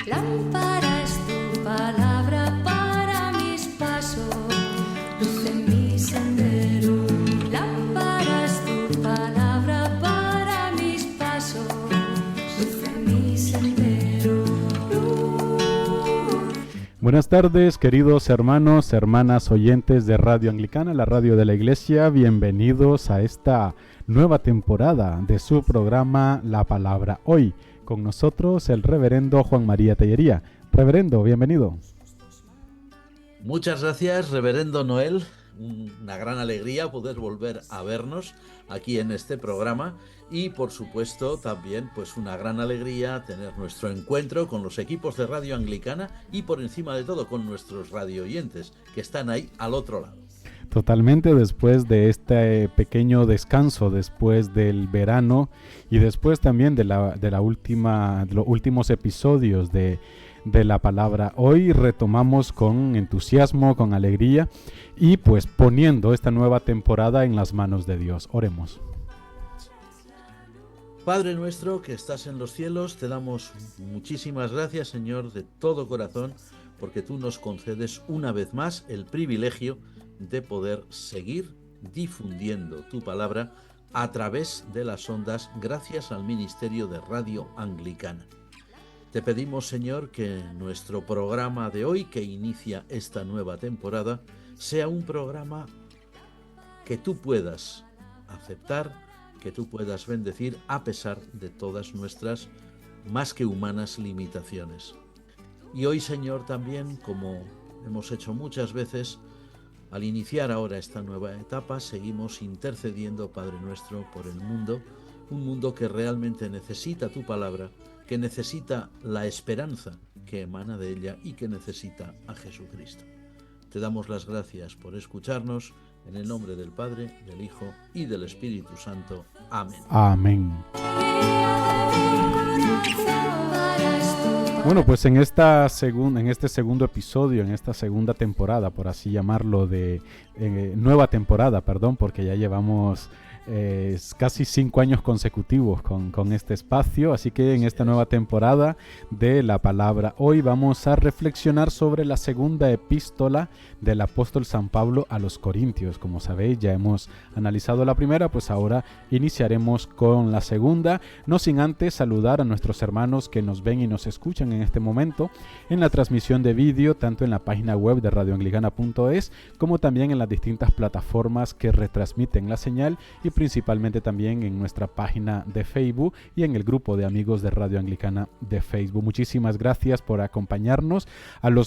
Lámpara es tu palabra para mis pasos, luz en mi sendero. Lámpara es tu palabra para mis pasos, luz en mi sendero. Buenas tardes, queridos hermanos, hermanas oyentes de Radio Anglicana, la radio de la Iglesia. Bienvenidos a esta nueva temporada de su programa La Palabra Hoy. Con nosotros el reverendo Juan María Tellería. Reverendo, bienvenido. Muchas gracias, reverendo Noel. Una gran alegría poder volver a vernos aquí en este programa y por supuesto también pues una gran alegría tener nuestro encuentro con los equipos de Radio Anglicana y por encima de todo con nuestros radio oyentes que están ahí al otro lado. Totalmente, después de este pequeño descanso, después del verano y después también de los últimos episodios de la palabra. Hoy retomamos con entusiasmo, con alegría y pues poniendo esta nueva temporada en las manos de Dios. Oremos. Padre nuestro que estás en los cielos, te damos muchísimas gracias, Señor, de todo corazón, porque tú nos concedes una vez más el privilegio de poder seguir difundiendo tu palabra a través de las ondas gracias al Ministerio de Radio Anglicana. Te pedimos, Señor, que nuestro programa de hoy, que inicia esta nueva temporada, sea un programa que tú puedas aceptar, que tú puedas bendecir a pesar de todas nuestras más que humanas limitaciones. Y hoy, Señor, también, como hemos hecho muchas veces, al iniciar ahora esta nueva etapa, seguimos intercediendo, Padre nuestro, por el mundo, un mundo que realmente necesita tu palabra, que necesita la esperanza que emana de ella y que necesita a Jesucristo. Te damos las gracias por escucharnos, en el nombre del Padre, del Hijo y del Espíritu Santo. Amén. Amén. Bueno, pues en este segundo episodio, en esta segunda temporada, por así llamarlo, nueva temporada, porque ya llevamos casi 5 años consecutivos con este espacio, así que en esta nueva temporada de la palabra hoy vamos a reflexionar sobre la segunda epístola del apóstol San Pablo a los Corintios. Como sabéis, ya hemos analizado la primera, pues ahora iniciaremos con la segunda, no sin antes saludar a nuestros hermanos que nos ven y nos escuchan en este momento en la transmisión de vídeo, tanto en la página web de radioanglicana.es como también en las distintas plataformas que retransmiten la señal y principalmente también en nuestra página de Facebook y en el grupo de amigos de Radio Anglicana de Facebook. Muchísimas gracias por acompañarnos,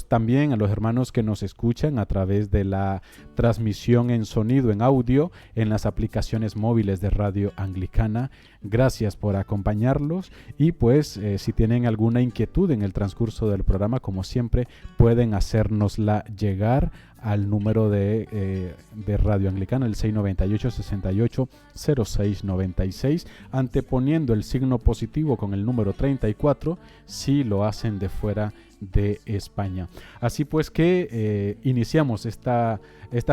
también a los hermanos que nos escuchan a través de la transmisión en sonido, en audio, en las aplicaciones móviles de Radio Anglicana. Gracias por acompañarlos y pues si tienen alguna inquietud en el transcurso del programa, como siempre, pueden hacérnosla llegar al número de Radio Anglicana, el 698-68-0696, anteponiendo el signo positivo con el número 34 si lo hacen de fuera de España. Así pues que iniciamos estas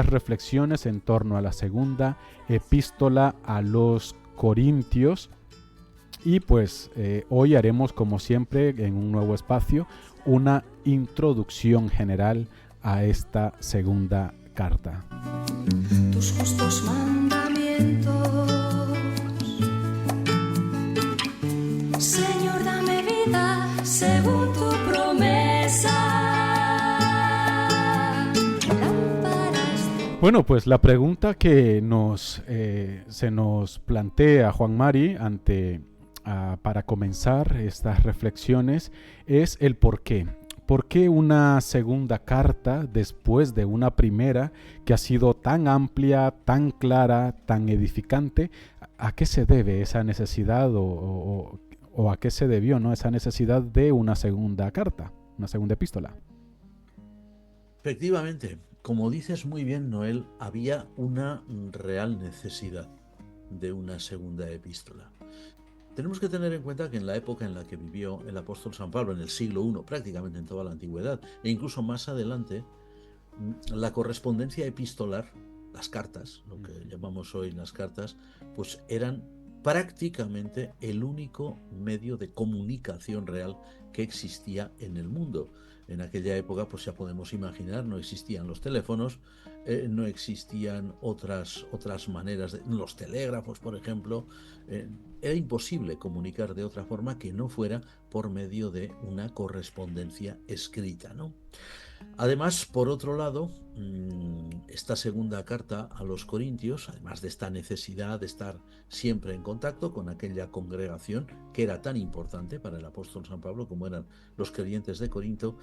reflexiones en torno a la segunda epístola a los Corintios y pues hoy haremos, como siempre en un nuevo espacio, una introducción general a esta segunda carta. Tus justos mandamientos, Señor, dame vida según tu promesa. Bueno, pues la pregunta que se nos plantea Juan Mari para comenzar estas reflexiones es el por qué. ¿Por qué una segunda carta después de una primera que ha sido tan amplia, tan clara, tan edificante? ¿A qué se debe esa necesidad o a qué se debió, ¿no?, esa necesidad de una segunda carta, una segunda epístola? Efectivamente, como dices muy bien, Noel, había una real necesidad de una segunda epístola. Tenemos que tener en cuenta que en la época en la que vivió el apóstol San Pablo, en el siglo I, prácticamente en toda la antigüedad, e incluso más adelante, la correspondencia epistolar, las cartas, lo que llamamos hoy las cartas, pues eran prácticamente el único medio de comunicación real que existía en el mundo. En aquella época, pues ya podemos imaginar, no existían los teléfonos, no existían otras maneras, los telégrafos, por ejemplo. Era imposible comunicar de otra forma que no fuera por medio de una correspondencia escrita, ¿no? Además, por otro lado, esta segunda carta a los Corintios, además de esta necesidad de estar siempre en contacto con aquella congregación que era tan importante para el apóstol San Pablo como eran los creyentes de Corinto,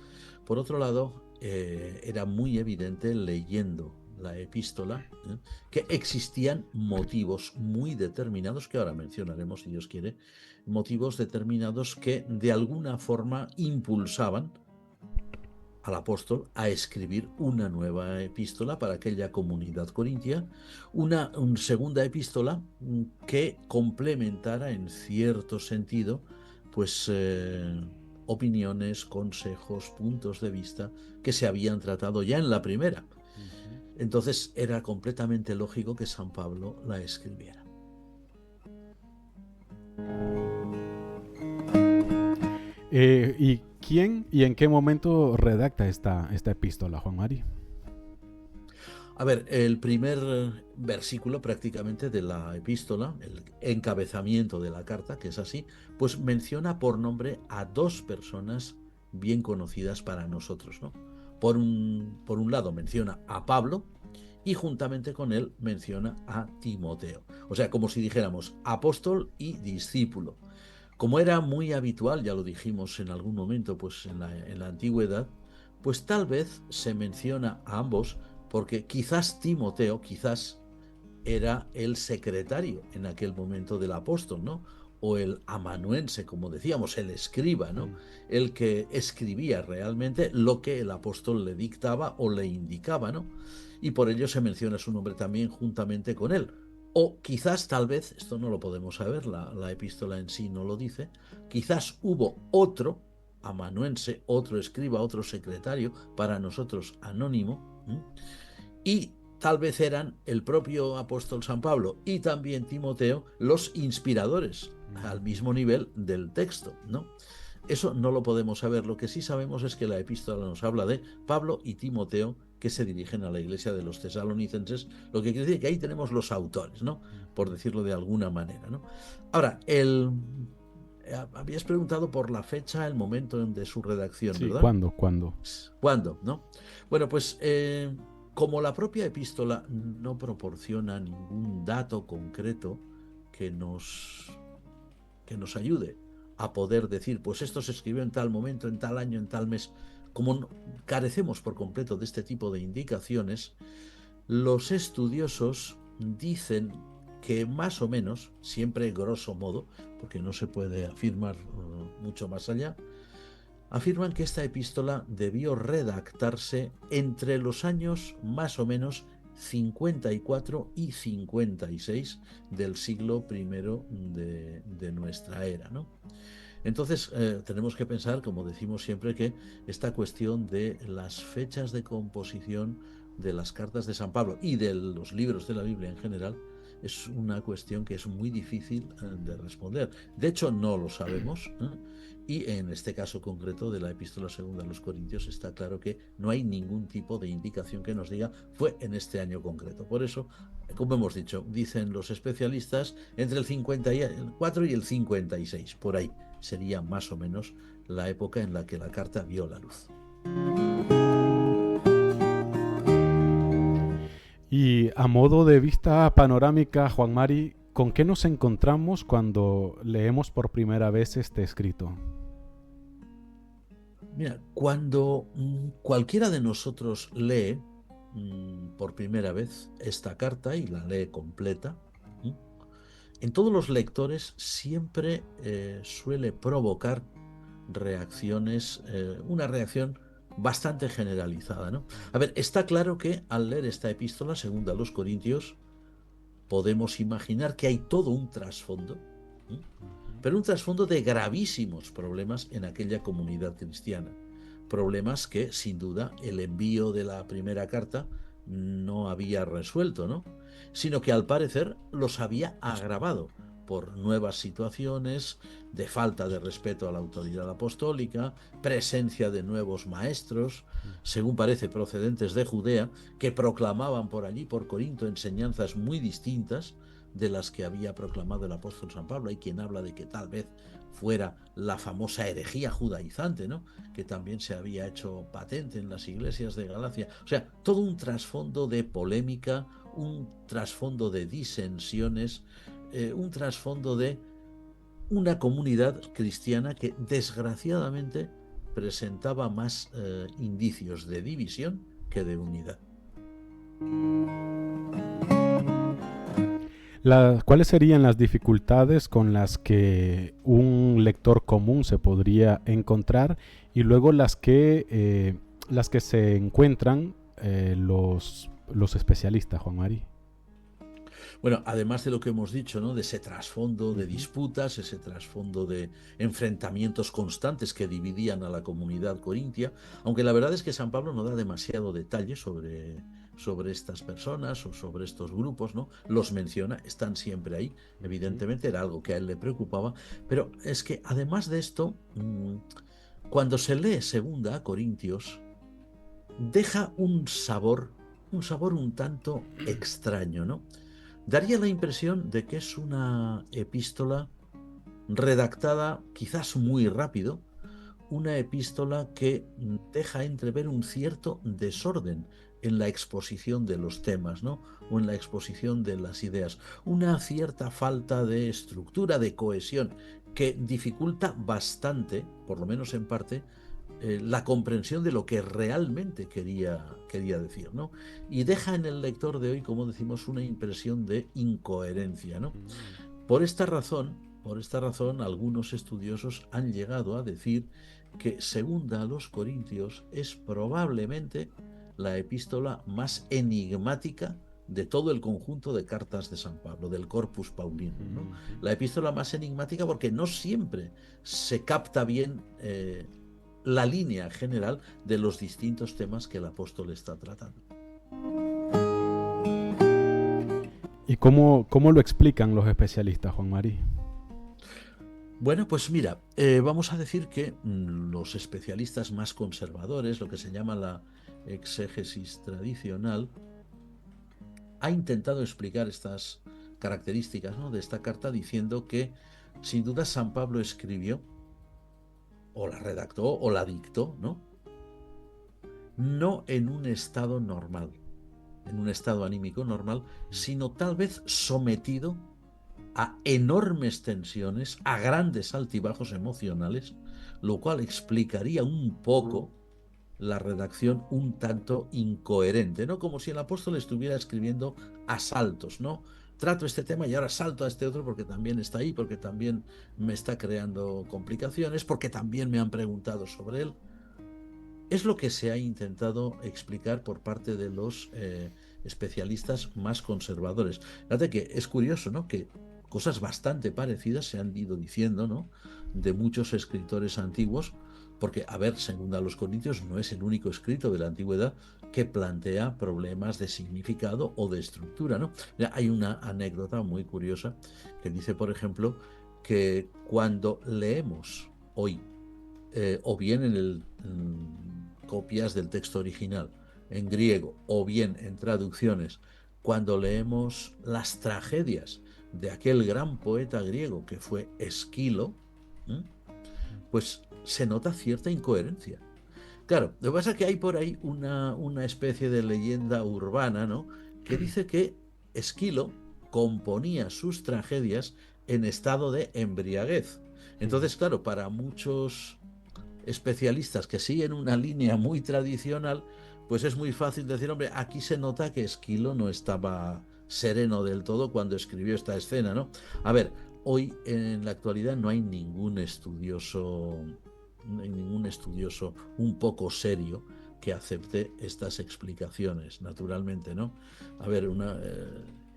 por otro lado, era muy evidente leyendo la epístola, que existían motivos muy determinados, que ahora mencionaremos si Dios quiere, motivos determinados que de alguna forma impulsaban al apóstol a escribir una nueva epístola para aquella comunidad corintia, una segunda epístola que complementara en cierto sentido pues opiniones, consejos, puntos de vista que se habían tratado ya en la primera. Entonces era completamente lógico que San Pablo la escribiera. ¿Y quién y en qué momento redacta esta epístola, Juan Mari? A ver, el primer versículo prácticamente de la epístola, el encabezamiento de la carta, que es así, pues menciona por nombre a dos personas bien conocidas para nosotros, ¿no? Por un lado menciona a Pablo y juntamente con él menciona a Timoteo. O sea, como si dijéramos apóstol y discípulo. Como era muy habitual, ya lo dijimos en algún momento, pues en la antigüedad, pues tal vez se menciona a ambos porque quizás Timoteo, era el secretario en aquel momento del apóstol, ¿no? O el amanuense, como decíamos, el escriba, ¿no? El que escribía realmente lo que el apóstol le dictaba o le indicaba, ¿no? Y por ello se menciona su nombre también juntamente con él. O quizás, tal vez, esto no lo podemos saber, la epístola en sí no lo dice, quizás hubo otro amanuense, otro escriba, otro secretario, para nosotros anónimo, y tal vez eran el propio apóstol San Pablo y también Timoteo los inspiradores al mismo nivel del texto, ¿no? Eso no lo podemos saber. Lo que sí sabemos es que la epístola nos habla de Pablo y Timoteo que se dirigen a la iglesia de los tesalonicenses, lo que quiere decir que ahí tenemos los autores, ¿no? Por decirlo de alguna manera, ¿no? Ahora, habías preguntado por la fecha, el momento de su redacción, Sí, ¿verdad? ¿Cuándo, no? Bueno, pues como la propia epístola no proporciona ningún dato concreto que nos ayude a poder decir, pues esto se escribió en tal momento, en tal año, en tal mes, como carecemos por completo de este tipo de indicaciones, los estudiosos dicen que más o menos, siempre grosso modo, porque no se puede afirmar mucho más allá, afirman que esta epístola debió redactarse entre los años más o menos 54 y 56 del siglo I de nuestra era, ¿no? Entonces tenemos que pensar, como decimos siempre, que esta cuestión de las fechas de composición de las cartas de San Pablo y de los libros de la Biblia en general es una cuestión que es muy difícil de responder. De hecho, no lo sabemos, y en este caso concreto de la epístola segunda a los Corintios está claro que no hay ningún tipo de indicación que nos diga fue en este año concreto. Por eso, como hemos dicho, dicen los especialistas entre el 54 y el 56, por ahí sería más o menos la época en la que la carta vio la luz. Y a modo de vista panorámica, Juan Mari, ¿con qué nos encontramos cuando leemos por primera vez este escrito? Mira, cuando cualquiera de nosotros lee por primera vez esta carta y la lee completa, en todos los lectores siempre suele provocar reacciones, una reacción bastante generalizada, ¿no? A ver, está claro que al leer esta epístola segunda a los Corintios podemos imaginar que hay todo un trasfondo, pero un trasfondo de gravísimos problemas en aquella comunidad cristiana. Problemas que, sin duda, el envío de la primera carta no había resuelto, ¿no? Sino que al parecer los había agravado, por nuevas situaciones de falta de respeto a la autoridad apostólica, presencia de nuevos maestros, según parece procedentes de Judea, que proclamaban por allí, por Corinto, enseñanzas muy distintas de las que había proclamado el apóstol San Pablo. Hay quien habla de que tal vez fuera la famosa herejía judaizante, ¿no?, que también se había hecho patente en las iglesias de Galacia. O sea, todo un trasfondo de polémica, un trasfondo de disensiones, un trasfondo de una comunidad cristiana que desgraciadamente presentaba más indicios de división que de unidad. ¿Cuáles serían las dificultades con las que un lector común se podría encontrar y luego las que se encuentran los especialistas, Juan Mari? Bueno, además de lo que hemos dicho, ¿no?, de ese trasfondo de disputas, ese trasfondo de enfrentamientos constantes que dividían a la comunidad corintia, aunque la verdad es que San Pablo no da demasiado detalle sobre estas personas o sobre estos grupos, ¿no? Los menciona, están siempre ahí, evidentemente era algo que a él le preocupaba, pero es que además de esto, cuando se lee Segunda a Corintios, deja un sabor un tanto extraño, ¿no? Daría la impresión de que es una epístola redactada quizás muy rápido, una epístola que deja entrever un cierto desorden en la exposición de los temas, ¿no?, o en la exposición de las ideas, una cierta falta de estructura, de cohesión, que dificulta bastante, por lo menos en parte, la comprensión de lo que realmente quería decir, ¿no? Y deja en el lector de hoy, como decimos, una impresión de incoherencia, ¿no? Por esta razón, algunos estudiosos han llegado a decir que Segunda a los Corintios es probablemente la epístola más enigmática de todo el conjunto de cartas de San Pablo, del Corpus Paulinum, ¿no? La epístola más enigmática porque no siempre se capta bien la línea general de los distintos temas que el apóstol está tratando. ¿Y cómo lo explican los especialistas, Juan Mari? Bueno, pues mira, vamos a decir que los especialistas más conservadores, lo que se llama la exégesis tradicional, ha intentado explicar estas características, ¿no?, de esta carta diciendo que sin duda San Pablo escribió, o la redactó, o la dictó, no en un estado normal, en un estado anímico normal, sino tal vez sometido a enormes tensiones, a grandes altibajos emocionales, lo cual explicaría un poco la redacción un tanto incoherente, ¿no? Como si el apóstol estuviera escribiendo a saltos, ¿no? Trato este tema y ahora salto a este otro porque también está ahí, porque también me está creando complicaciones, porque también me han preguntado sobre él. Es lo que se ha intentado explicar por parte de los especialistas más conservadores. Fíjate que es curioso, ¿no?, que cosas bastante parecidas se han ido diciendo, ¿no?, de muchos escritores antiguos, porque, a ver, Segunda a los Corintios no es el único escrito de la antigüedad que plantea problemas de significado o de estructura, ¿no? Mira, hay una anécdota muy curiosa que dice, por ejemplo, que cuando leemos hoy, o bien en copias del texto original en griego, o bien en traducciones, cuando leemos las tragedias de aquel gran poeta griego que fue Esquilo, pues se nota cierta incoherencia. Claro, lo que pasa es que hay por ahí una especie de leyenda urbana, ¿no?, que dice que Esquilo componía sus tragedias en estado de embriaguez. Entonces, claro, para muchos especialistas que siguen una línea muy tradicional, pues es muy fácil decir, hombre, aquí se nota que Esquilo no estaba sereno del todo cuando escribió esta escena, ¿no? A ver, hoy en la actualidad no hay ningún estudioso un poco serio que acepte estas explicaciones, naturalmente, ¿no? A ver,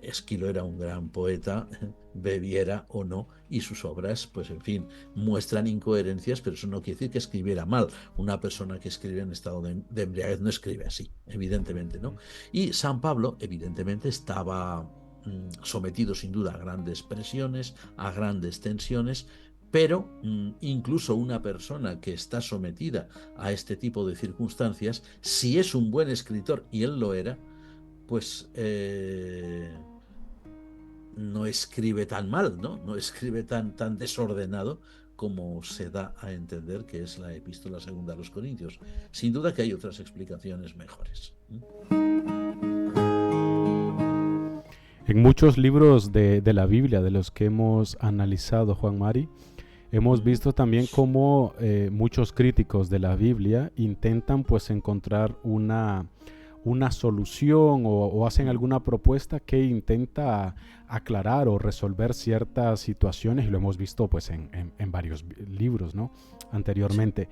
Esquilo era un gran poeta, bebiera o no, y sus obras, pues en fin, muestran incoherencias, pero eso no quiere decir que escribiera mal. Una persona que escribe en estado de embriaguez no escribe así, evidentemente, ¿no? Y San Pablo, evidentemente, estaba sometido sin duda a grandes presiones, a grandes tensiones, pero incluso una persona que está sometida a este tipo de circunstancias, si es un buen escritor, y él lo era, pues no escribe tan mal, no escribe tan desordenado como se da a entender que es la epístola segunda a los Corintios. Sin duda que hay otras explicaciones mejores. En muchos libros de la Biblia, de los que hemos analizado, Juan Mari, hemos visto también cómo muchos críticos de la Biblia intentan pues encontrar una solución o hacen alguna propuesta que intenta aclarar o resolver ciertas situaciones, y lo hemos visto pues en varios libros, ¿no? Anteriormente.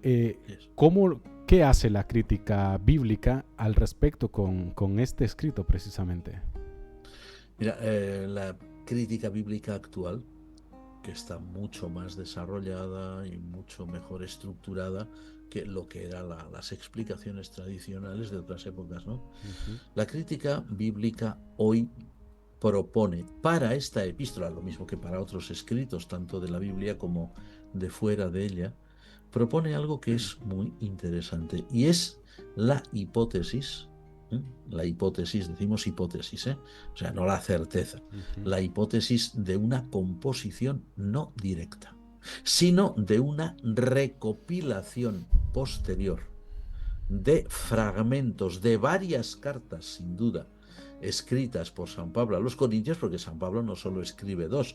¿Qué hace la crítica bíblica al respecto con este escrito precisamente? Mira, la crítica bíblica actual, que está mucho más desarrollada y mucho mejor estructurada que lo que eran las explicaciones tradicionales de otras épocas, ¿no? Uh-huh. La crítica bíblica hoy propone para esta epístola, lo mismo que para otros escritos, tanto de la Biblia como de fuera de ella, propone algo que es muy interesante, y es la hipótesis. La hipótesis, decimos hipótesis, o sea, no la certeza, la hipótesis de una composición no directa, sino de una recopilación posterior de fragmentos de varias cartas, sin duda, escritas por San Pablo a los Corintios, porque San Pablo no solo escribe dos,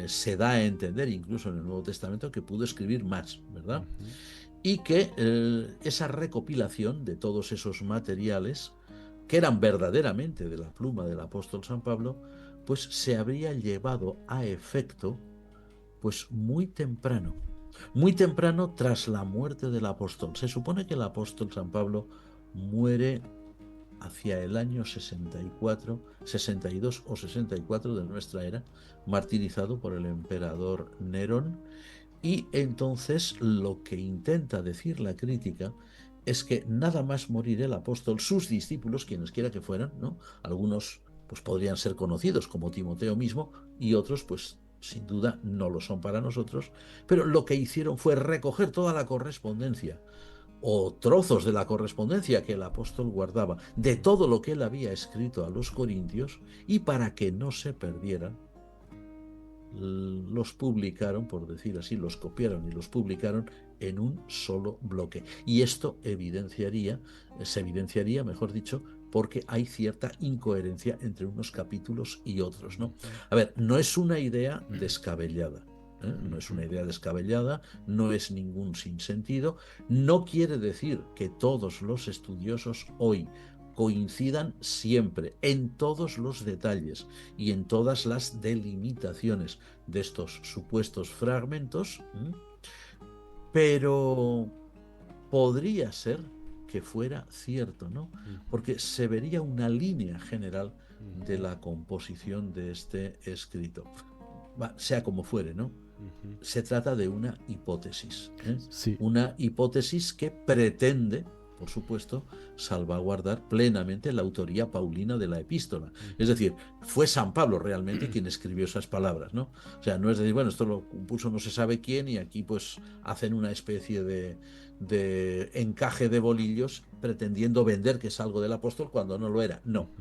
se da a entender incluso en el Nuevo Testamento que pudo escribir más, ¿verdad? Y que esa recopilación de todos esos materiales, que eran verdaderamente de la pluma del apóstol San Pablo, pues se habría llevado a efecto pues muy temprano tras la muerte del apóstol. Se supone que el apóstol San Pablo muere hacia el año 64, 62 o 64 de nuestra era, martirizado por el emperador Nerón, y entonces lo que intenta decir la crítica es que nada más morir el apóstol, sus discípulos, quienes quiera que fueran, ¿no? Algunos pues podrían ser conocidos como Timoteo mismo, y otros pues sin duda no lo son para nosotros, pero lo que hicieron fue recoger toda la correspondencia o trozos de la correspondencia que el apóstol guardaba de todo lo que él había escrito a los corintios, y para que no se perdieran, los publicaron, por decir así, los copiaron y los publicaron en un solo bloque. Y esto se evidenciaría, mejor dicho, porque hay cierta incoherencia entre unos capítulos y otros, ¿no? A ver, no es una idea descabellada, no es una idea descabellada, no es ningún sinsentido, no quiere decir que todos los estudiosos hoy coincidan siempre en todos los detalles y en todas las delimitaciones de estos supuestos fragmentos, pero podría ser que fuera cierto, ¿no? Porque se vería una línea general de la composición de este escrito. Sea como fuere, ¿no? Se trata de una hipótesis, sí. Una hipótesis que pretende, por supuesto, salvaguardar plenamente la autoría paulina de la epístola. Es decir, fue San Pablo realmente quien escribió esas palabras, ¿no? O sea, no es decir, bueno, esto lo compuso no se sabe quién y aquí pues hacen una especie de encaje de bolillos pretendiendo vender que es algo del apóstol cuando no lo era. No.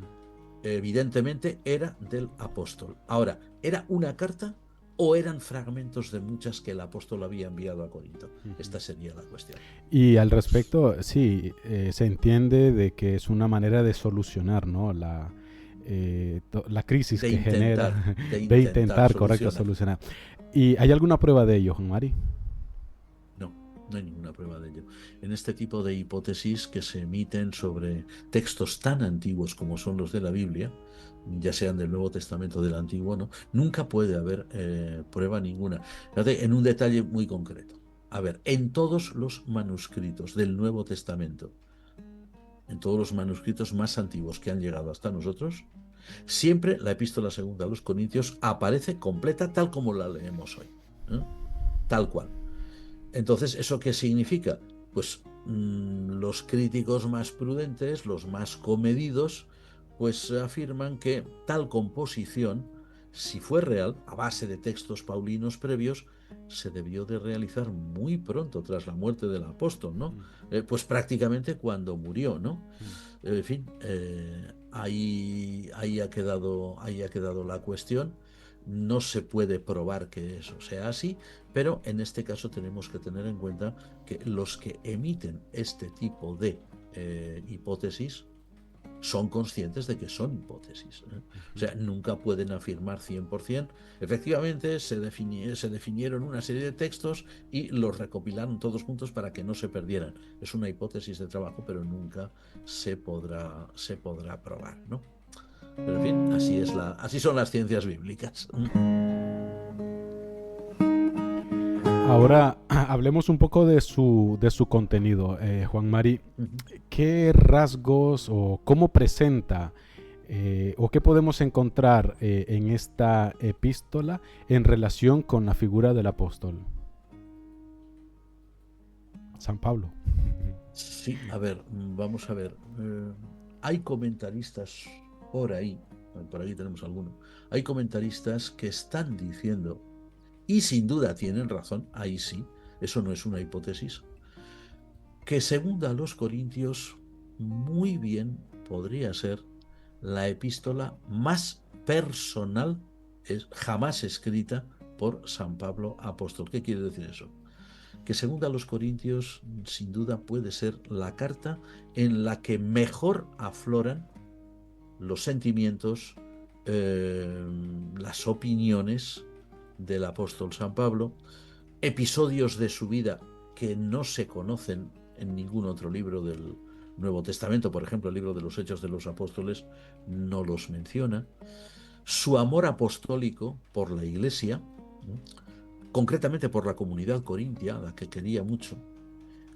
Evidentemente era del apóstol. Ahora, ¿era una carta o eran fragmentos de muchas que el apóstol había enviado a Corinto? Esta sería la cuestión. Y al respecto, sí, se entiende de que es una manera de solucionar, ¿no? La crisis que genera, de intentar, correcto, solucionar. ¿Y hay alguna prueba de ello, Juan Mari? No hay ninguna prueba de ello. En este tipo de hipótesis que se emiten sobre textos tan antiguos como son los de la Biblia, ya sean del Nuevo Testamento o del Antiguo, ¿no? Nunca puede haber prueba ninguna. Fíjate, en un detalle muy concreto. A ver, en todos los manuscritos del Nuevo Testamento, en todos los manuscritos más antiguos que han llegado hasta nosotros, siempre la epístola segunda a los Corintios aparece completa tal como la leemos hoy, ¿eh? Tal cual. Entonces, ¿eso qué significa? Pues los críticos más prudentes, los más comedidos, pues afirman que tal composición, si fue real, a base de textos paulinos previos, se debió de realizar muy pronto tras la muerte del apóstol, ¿no? Pues prácticamente cuando murió, ¿no? En fin, ahí ha quedado la cuestión. No se puede probar que eso sea así, pero en este caso tenemos que tener en cuenta que los que emiten este tipo de hipótesis son conscientes de que son hipótesis, ¿eh? O sea, nunca pueden afirmar 100%. Efectivamente, se definieron una serie de textos y los recopilaron todos juntos para que no se perdieran. Es una hipótesis de trabajo, pero nunca se podrá probar, ¿no? Pero en fin, así son las ciencias bíblicas. Ahora hablemos un poco de su contenido, Juan Mari. ¿Qué rasgos o cómo presenta o qué podemos encontrar en esta epístola en relación con la figura del apóstol San Pablo? Sí, a ver, vamos a ver. Hay comentaristas por ahí tenemos alguno, hay comentaristas que están diciendo, y sin duda tienen razón, ahí sí, eso no es una hipótesis, que segunda a los Corintios muy bien podría ser la epístola más personal jamás escrita por San Pablo apóstol. ¿Qué quiere decir eso? Que segunda a los Corintios sin duda puede ser la carta en la que mejor afloran los sentimientos, las opiniones del apóstol San Pablo, episodios de su vida que no se conocen en ningún otro libro del Nuevo Testamento. Por ejemplo, el libro de los Hechos de los Apóstoles no los menciona. Su amor apostólico por la Iglesia, concretamente por la comunidad corintia, a la que quería mucho,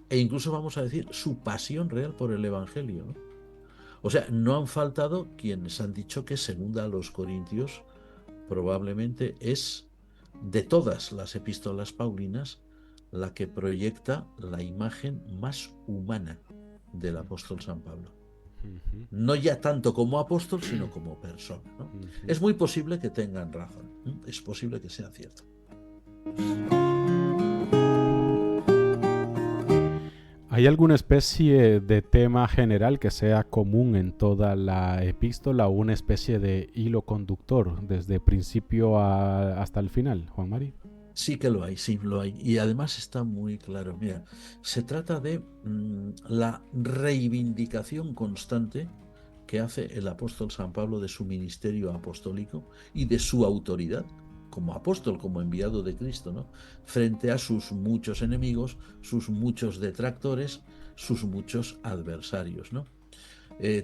e incluso vamos a decir su pasión real por el Evangelio, ¿no? O sea, no han faltado quienes han dicho que segunda a los Corintios probablemente es, de todas las epístolas paulinas, la que proyecta la imagen más humana del apóstol San Pablo. No ya tanto como apóstol, sino como persona, ¿no? Es muy posible que tengan razón, es posible que sea cierto. ¿Hay alguna especie de tema general que sea común en toda la epístola o una especie de hilo conductor desde principio hasta el final, Juan Mari? Sí que lo hay, sí, lo hay. Y además está muy claro. Mira, se trata de la reivindicación constante que hace el apóstol San Pablo de su ministerio apostólico y de su autoridad como apóstol, como enviado de Cristo, ¿no? Frente a sus muchos enemigos, sus muchos detractores, sus muchos adversarios, ¿no?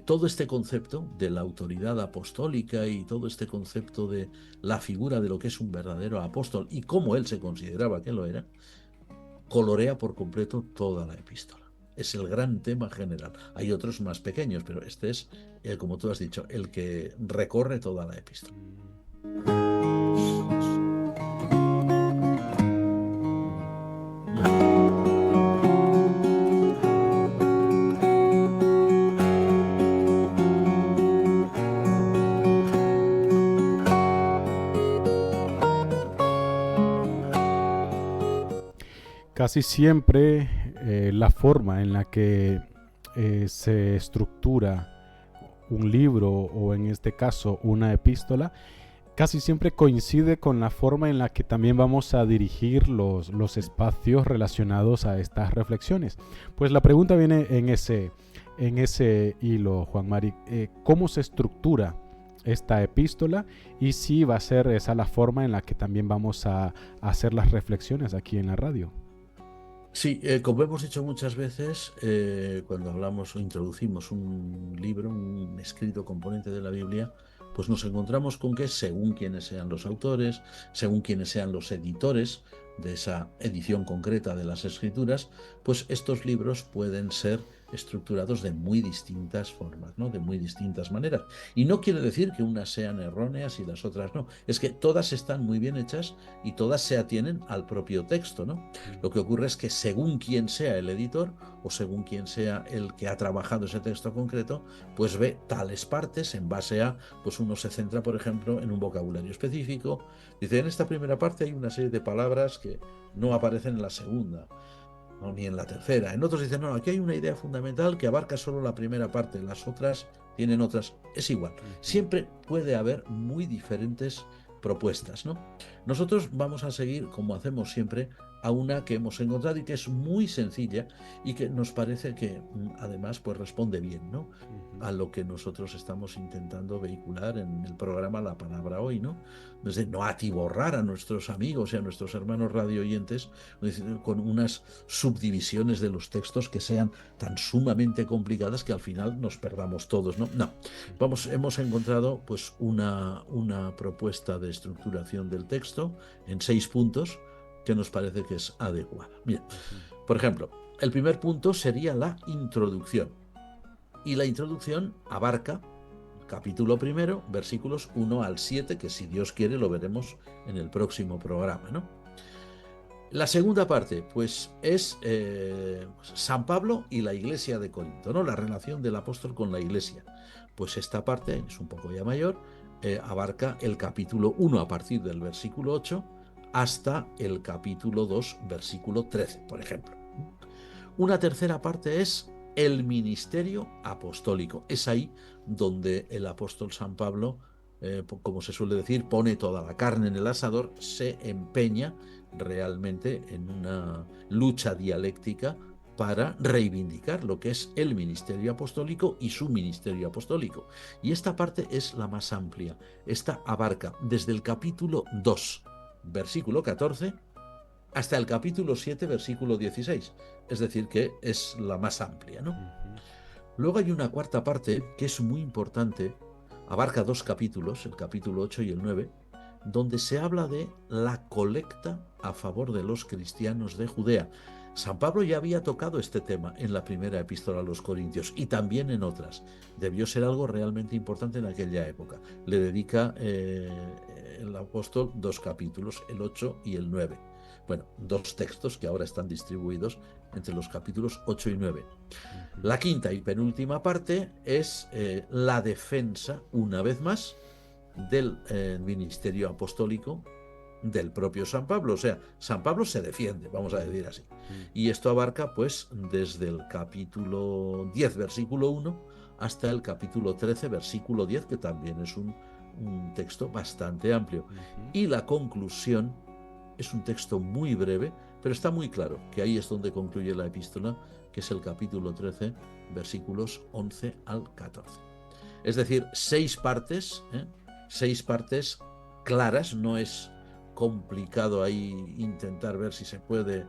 Todo este concepto de la autoridad apostólica y todo este concepto de la figura de lo que es un verdadero apóstol y cómo él se consideraba que lo era, colorea por completo toda la epístola. Es el gran tema general. Hay otros más pequeños, pero este es, como tú has dicho, el que recorre toda la epístola. Casi siempre la forma en la que se estructura un libro o en este caso una epístola casi siempre coincide con la forma en la que también vamos a dirigir los espacios relacionados a estas reflexiones. Pues la pregunta viene en ese hilo, Juan Mari. ¿Cómo se estructura esta epístola y si va a ser esa la forma en la que también vamos a hacer las reflexiones aquí en la radio? Sí, como hemos dicho muchas veces, cuando hablamos o introducimos un libro, un escrito componente de la Biblia, pues nos encontramos con que según quienes sean los autores, según quienes sean los editores de esa edición concreta de las Escrituras, pues estos libros pueden ser estructurados de muy distintas formas, ¿no? De muy distintas maneras. Y no quiere decir que unas sean erróneas y las otras no. Es que todas están muy bien hechas y todas se atienen al propio texto, ¿no? Lo que ocurre es que según quién sea el editor o según quién sea el que ha trabajado ese texto concreto, pues ve tales partes en base a, pues uno se centra, por ejemplo, en un vocabulario específico. Dice, en esta primera parte hay una serie de palabras que no aparecen en la segunda, no, ni en la tercera. En otros dicen, no, aquí hay una idea fundamental que abarca solo la primera parte, las otras tienen otras. Es igual. Siempre puede haber muy diferentes propuestas, ¿no? Nosotros vamos a seguir, como hacemos siempre, a una que hemos encontrado y que es muy sencilla y que nos parece que además pues responde bien, ¿no? A lo que nosotros estamos intentando vehicular en el programa La Palabra Hoy, ¿no? Desde no atiborrar a nuestros amigos y a nuestros hermanos radio oyentes con unas subdivisiones de los textos que sean tan sumamente complicadas que al final nos perdamos todos, ¿no? No, hemos encontrado pues una propuesta de estructuración del texto en 6 puntos que nos parece que es adecuada. Bien, por ejemplo, el primer punto sería la introducción. Y la introducción abarca capítulo primero, versículos 1 al 7, que si Dios quiere lo veremos en el próximo programa, ¿no? La segunda parte, pues, es San Pablo y la iglesia de Corinto, ¿no? La relación del apóstol con la iglesia. Pues esta parte, es un poco ya mayor, abarca el capítulo 1 a partir del versículo 8 hasta el capítulo 2, versículo 13, por ejemplo. Una tercera parte es el ministerio apostólico. Es ahí donde el apóstol San Pablo, como se suele decir, pone toda la carne en el asador, se empeña realmente en una lucha dialéctica para reivindicar lo que es el ministerio apostólico y su ministerio apostólico. Y esta parte es la más amplia. Esta abarca desde el capítulo 2, versículo 14, hasta el capítulo 7, versículo 16. Es decir, que es la más amplia, ¿no? Luego hay una cuarta parte que es muy importante, abarca 2 capítulos, el capítulo 8 y el 9, donde se habla de la colecta a favor de los cristianos de Judea. San Pablo ya había tocado este tema en la primera epístola a los Corintios y también en otras. Debió ser algo realmente importante en aquella época. Le dedica el apóstol 2 capítulos, el 8 y el 9. Bueno, 2 textos que ahora están distribuidos entre los capítulos 8 y 9. La quinta y penúltima parte es la defensa, una vez más, del ministerio apostólico del propio San Pablo. O sea, San Pablo se defiende, vamos a decir así. Y esto abarca, pues, desde el capítulo 10, versículo 1, hasta el capítulo 13, versículo 10, que también es un texto bastante amplio. Y la conclusión es un texto muy breve, pero está muy claro que ahí es donde concluye la epístola, que es el capítulo 13, versículos 11 al 14. Es decir, 6 partes, 6 partes claras. No es complicado ahí intentar ver si se puede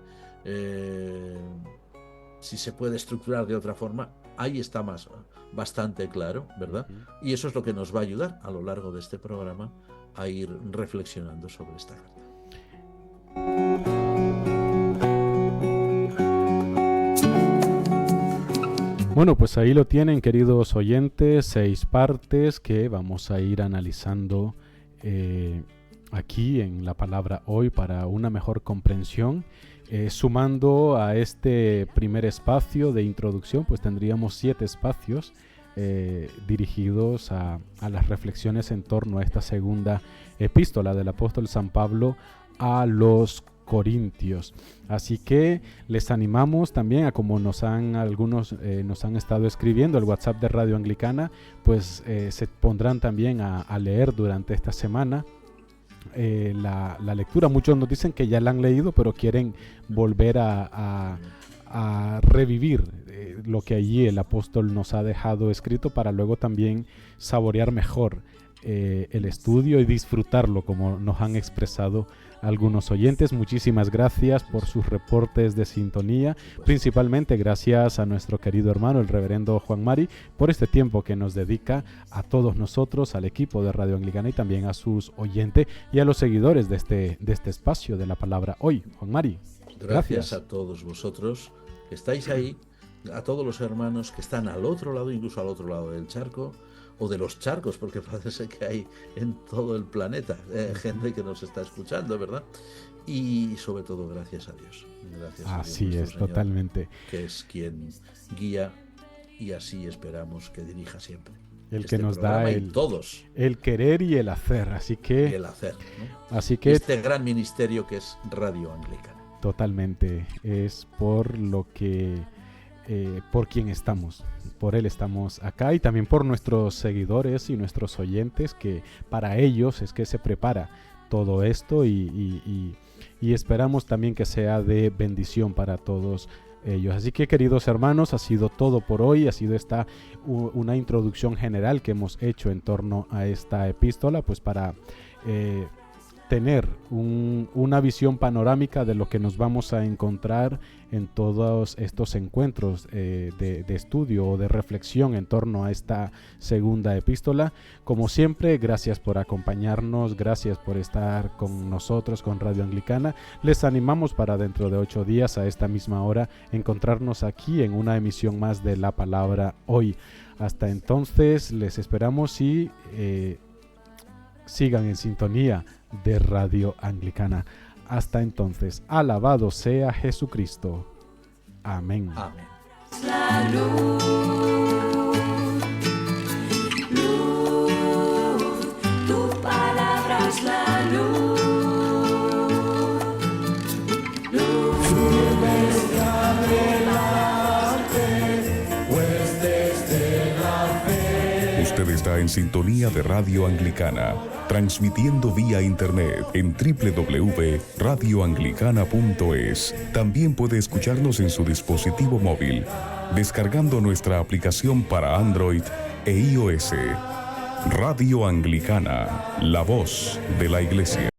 estructurar de otra forma. Ahí está bastante claro, ¿verdad? Y eso es lo que nos va a ayudar a lo largo de este programa a ir reflexionando sobre esta carta. Bueno, pues ahí lo tienen, queridos oyentes, 6 partes que vamos a ir analizando aquí en La Palabra Hoy para una mejor comprensión. Sumando a este primer espacio de introducción, pues tendríamos 7 espacios dirigidos a las reflexiones en torno a esta segunda epístola del apóstol San Pablo a los Corintios. Así que les animamos también a, como algunos nos han estado escribiendo el WhatsApp de Radio Anglicana, pues se pondrán también a leer durante esta semana la lectura. Muchos nos dicen que ya la han leído, pero quieren volver a revivir lo que allí el apóstol nos ha dejado escrito para luego también saborear mejor el estudio y disfrutarlo, como nos han expresado algunos oyentes. Muchísimas gracias por sus reportes de sintonía, principalmente gracias a nuestro querido hermano el reverendo Juan Mari por este tiempo que nos dedica a todos nosotros, al equipo de Radio Anglicana y también a sus oyentes y a los seguidores de este espacio de La Palabra Hoy. Juan Mari, gracias a todos vosotros que estáis ahí a todos los hermanos que están al otro lado, incluso al otro lado del charco, o de los charcos, porque parece que hay en todo el planeta gente que nos está escuchando, ¿verdad? Y sobre todo, gracias a Dios. Gracias a Dios, Así es, Señor, totalmente. que es quien guía y así esperamos que dirija siempre. El que nos da todos. El querer y el hacer, así que... Y el hacer, ¿no? Así que... Este gran ministerio que es Radio Anglicana. Totalmente, es por lo que... por quien estamos, por él estamos acá y también por nuestros seguidores y nuestros oyentes, que para ellos es que se prepara todo esto y esperamos también que sea de bendición para todos ellos. Así que, queridos hermanos, ha sido todo por hoy, ha sido esta una introducción general que hemos hecho en torno a esta epístola, pues para tener una visión panorámica de lo que nos vamos a encontrar en todos estos encuentros de estudio o de reflexión en torno a esta segunda epístola. Como siempre, gracias por acompañarnos, gracias por estar con nosotros, con Radio Anglicana. Les animamos para dentro de 8 días a esta misma hora encontrarnos aquí en una emisión más de La Palabra Hoy. Hasta entonces les esperamos y sigan en sintonía de Radio Anglicana. Hasta entonces, alabado sea Jesucristo. Amén. Amén. La luz, tu palabra es la luz, nuestra delante, pues desde la fe. Usted está en sintonía de Radio Anglicana, transmitiendo vía internet en www.radioanglicana.es. También puede escucharnos en su dispositivo móvil, descargando nuestra aplicación para Android e iOS. Radio Anglicana, la voz de la Iglesia.